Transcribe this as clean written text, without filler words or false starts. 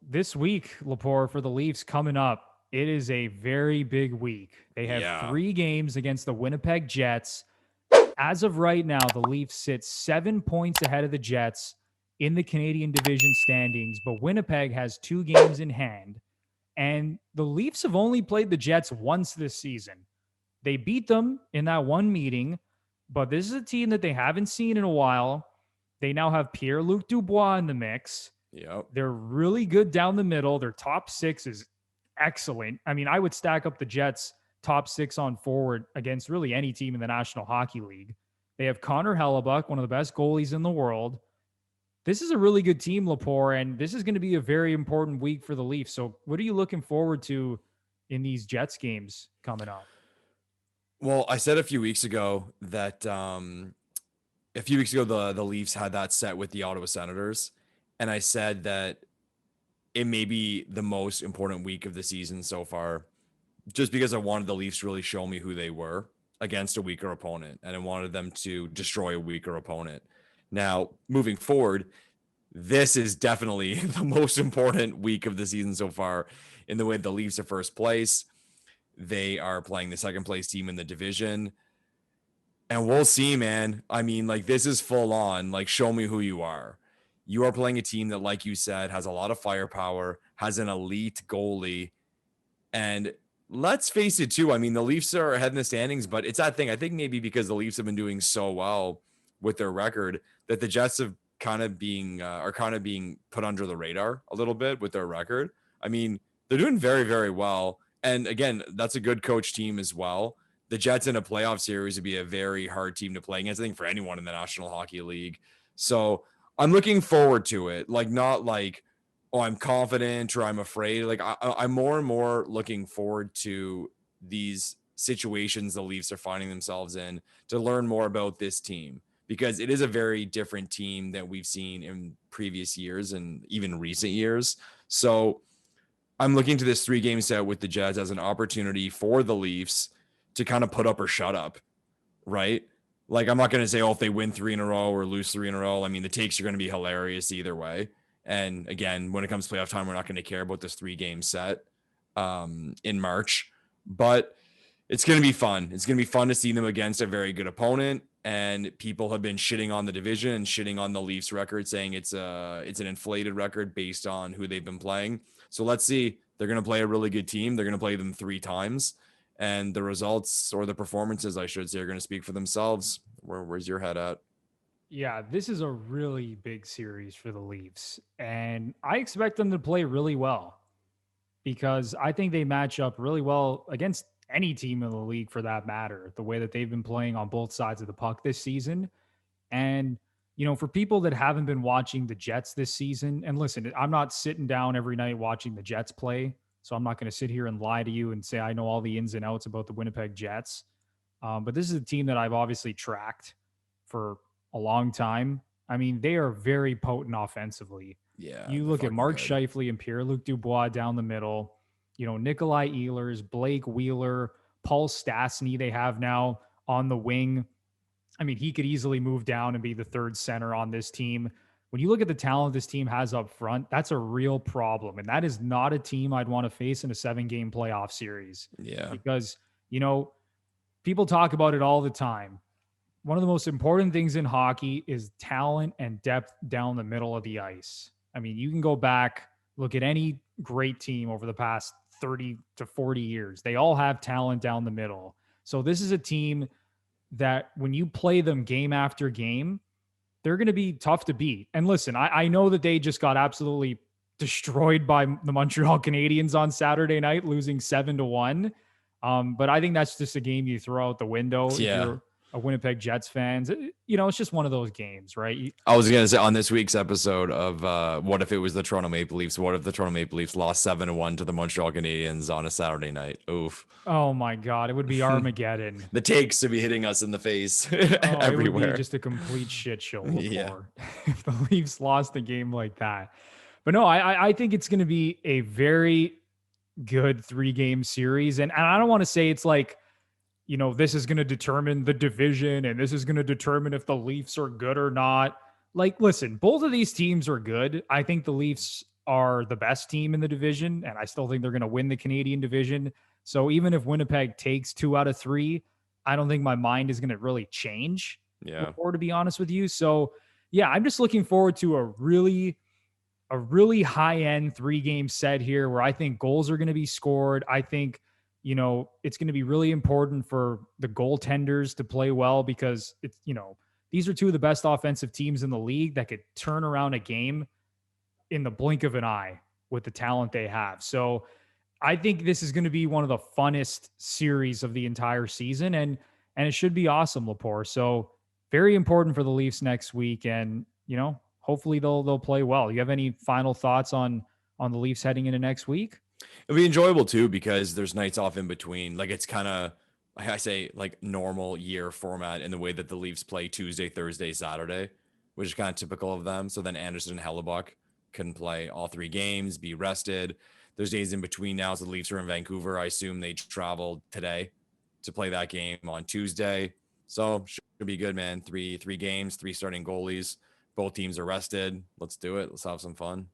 this week, Lepore, for the Leafs coming up, it is a very big week. They have Yeah. 3 games against the Winnipeg Jets. As of right now, the Leafs sit 7 points ahead of the Jets in the Canadian division standings, but Winnipeg has 2 games in hand. And the Leafs have only played the Jets once this season. They beat them in that one meeting, but this is a team that they haven't seen in a while. They now have Pierre-Luc Dubois in the mix. Yep. They're really good down the middle. Their top 6 is excellent. I mean, I would stack up the Jets' top 6 on forward against really any team in the National Hockey League. They have Connor Hellebuck, one of the best goalies in the world. This is a really good team, Lepore, and this is going to be a very important week for the Leafs. So, what are you looking forward to in these Jets games coming up? Well, I said a few weeks ago that the Leafs had that set with the Ottawa Senators, and I said that it may be the most important week of the season so far, just because I wanted the Leafs to really show me who they were against a weaker opponent, and I wanted them to destroy a weaker opponent. Now, moving forward, this is definitely the most important week of the season so far in the way the Leafs are first place. They are playing the second place team in the division. And we'll see, man. I mean, like, this is full on. Like, show me who you are. You are playing a team that, like you said, has a lot of firepower, has an elite goalie. And let's face it, too. I mean, the Leafs are ahead in the standings, but it's that thing. I think maybe because the Leafs have been doing so well with their record that the Jets have are kind of being put under the radar a little bit with their record. I mean, they're doing very, very well. And again, that's a good coach team as well. The Jets in a playoff series would be a very hard team to play against, I think, for anyone in the National Hockey League. So I'm looking forward to it. Like, not like, oh, I'm confident or I'm afraid. Like, I'm more and more looking forward to these situations the Leafs are finding themselves in to learn more about this team, because it is a very different team than we've seen in previous years and even recent years. So I'm looking to this 3-game set with the Jets as an opportunity for the Leafs to kind of put up or shut up, right? Like, I'm not going to say, oh, if they win 3 in a row or lose 3 in a row. I mean, the takes are going to be hilarious either way. And again, when it comes to playoff time, we're not going to care about this 3-game set in March. But it's going to be fun. It's going to be fun to see them against a very good opponent. And people have been shitting on the division and shitting on the Leafs record, saying it's an inflated record based on who they've been playing. So let's see. They're going to play a really good team. They're going to play them 3 times. And the results, or the performances, I should say, are going to speak for themselves. Where's your head at? Yeah, this is a really big series for the Leafs, and I expect them to play really well because I think they match up really well against any team in the league for that matter, the way that they've been playing on both sides of the puck this season. And, for people that haven't been watching the Jets this season, and listen, I'm not sitting down every night watching the Jets play, so I'm not going to sit here and lie to you and say I know all the ins and outs about the Winnipeg Jets. But this is a team that I've obviously tracked for a long time. I mean, they are very potent offensively. Yeah, You they're look at fucking Mark good. Scheifele and Pierre-Luc Dubois down the middle, Nikolai Ehlers, Blake Wheeler, Paul Stastny they have now on the wing. I mean, he could easily move down and be the third center on this team. When you look at the talent this team has up front, that's a real problem. And that is not a team I'd want to face in a 7-game playoff series. Yeah. Because, people talk about it all the time. One of the most important things in hockey is talent and depth down the middle of the ice. I mean, you can go back, look at any great team over the past 30 to 40 years. They all have talent down the middle. So this is a team that when you play them game after game, they're going to be tough to beat. And listen, I know that they just got absolutely destroyed by the Montreal Canadiens on Saturday night, losing 7-1. But I think that's just a game you throw out the window if you're a Winnipeg Jets fans. It's just one of those games, right? I was going to say on this week's episode of what if it was the Toronto Maple Leafs? What if the Toronto Maple Leafs lost 7-1 to the Montreal Canadiens on a Saturday night? Oof. Oh my God. It would be Armageddon. The takes to be hitting us in the face everywhere. It would be just a complete shit show before if the Leafs lost a game like that. But no, I think it's going to be a very good 3-game series. And I don't want to say it's like, this is going to determine the division and this is going to determine if the Leafs are good or not. Like, listen, both of these teams are good. I think the Leafs are the best team in the division, and I still think they're going to win the Canadian division. So even if Winnipeg takes 2 out of 3, I don't think my mind is going to really change. Yeah. Or to be honest with you. So yeah, I'm just looking forward to a really high-end 3-game set here where I think goals are going to be scored. I think, it's going to be really important for the goaltenders to play well because these are two of the best offensive teams in the league that could turn around a game in the blink of an eye with the talent they have. So I think this is going to be one of the funnest series of the entire season, and it should be awesome, Lepore. So very important for the Leafs next week, and hopefully they'll play well. You have any final thoughts on the Leafs heading into next week? It'll be enjoyable too because there's nights off in between. Like it's kind of, I say, like normal year format in the way that the Leafs play Tuesday, Thursday, Saturday, which is kind of typical of them. So then Anderson and Hellebuck can play all 3 games, be rested. There's days in between now. So the Leafs are in Vancouver. I assume they traveled today to play that game on Tuesday. So should be good, man. Three games, 3 starting goalies. Both teams are rested. Let's do it. Let's have some fun.